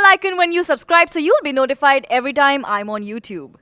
icon when you subscribe so you'll be notified every time I'm on YouTube.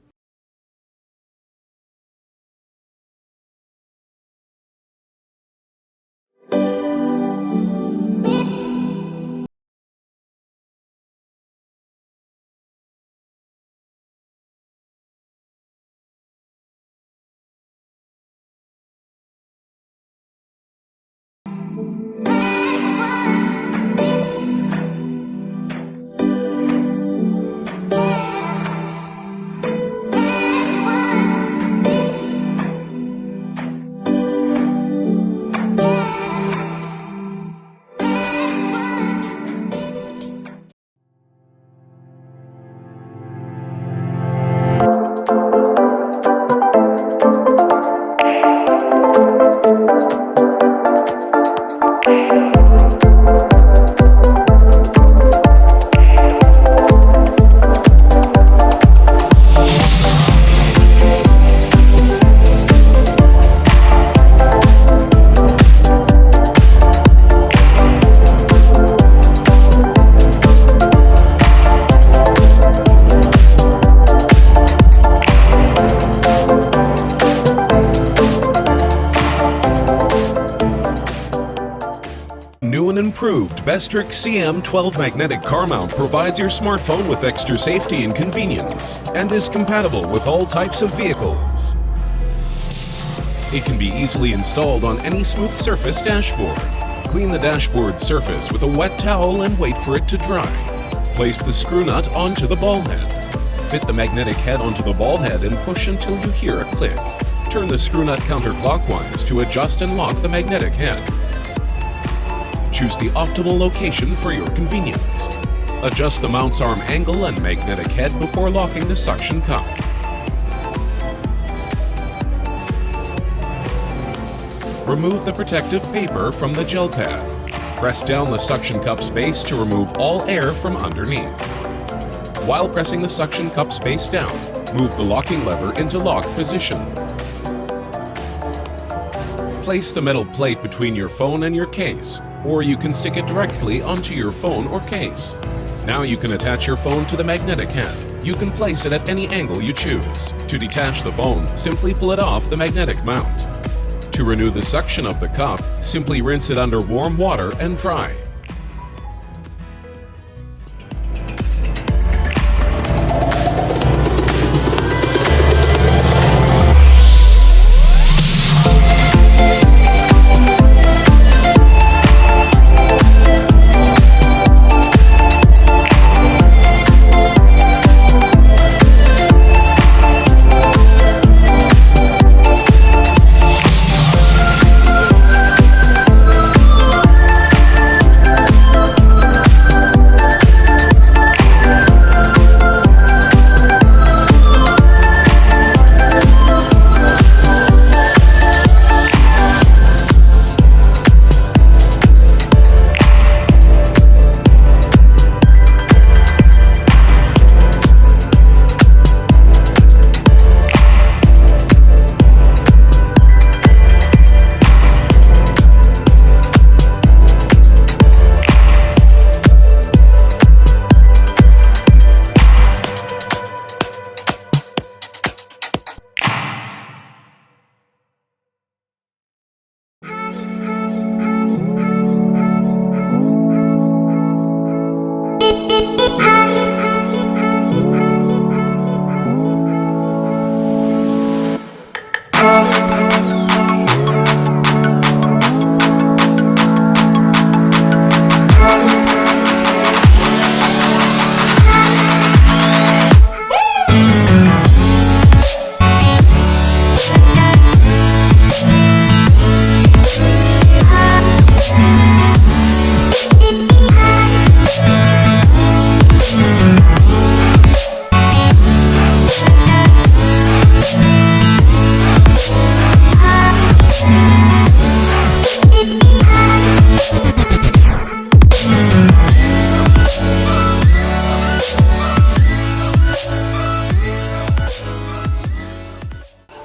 New and improved Bestrick CM12 magnetic car mount provides your smartphone with extra safety and convenience and is compatible with all types of vehicles. It can be easily installed on any smooth surface dashboard. Clean the dashboard surface with a wet towel and wait for it to dry. Place the screw nut onto the ball head. Fit the magnetic head onto the ball head and push until you hear a click. Turn the screw nut counterclockwise to adjust and lock the magnetic head. Choose the optimal location for your convenience. Adjust the mount's arm angle and magnetic head before locking the suction cup. Remove the protective paper from the gel pad. Press down the suction cup's base to remove all air from underneath. While pressing the suction cup's base down, move the locking lever into lock position. Place the metal plate between your phone and your case, or you can stick it directly onto your phone or case. Now you can attach your phone to the magnetic head. You can place it at any angle you choose. To detach the phone, simply pull it off the magnetic mount. To renew the suction of the cup, simply rinse it under warm water and dry.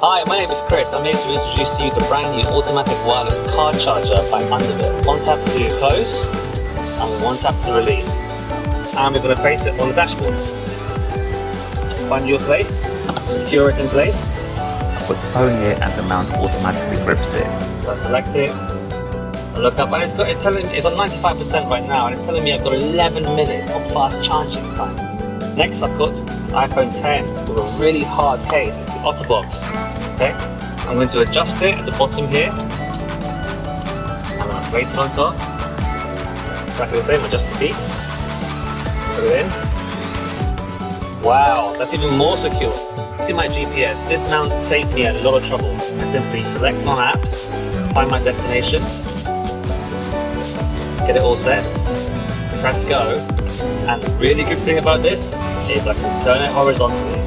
Hi, my name is Chris. I'm here to introduce to you the brand new automatic wireless car charger by Underbit. One tap to close and one tap to release. and we're going to place it on the dashboard. Find your place, secure it in place. Put the phone here and the mount automatically grips it. So I select it, I look up, and it's telling me it's on 95% right now, and it's telling me I've got 11 minutes of fast charging time. Next, I've got iPhone 10 with a really hard case. It's the OtterBox. Okay, I'm going to adjust it at the bottom here. I'm going to place it on top. Exactly the same. Adjust the feet. Put it in. Wow, that's even more secure. See my GPS. This mount saves me a lot of trouble. I simply select on apps, find my destination, get it all set, press go, and the really good thing about this is I can turn it horizontally.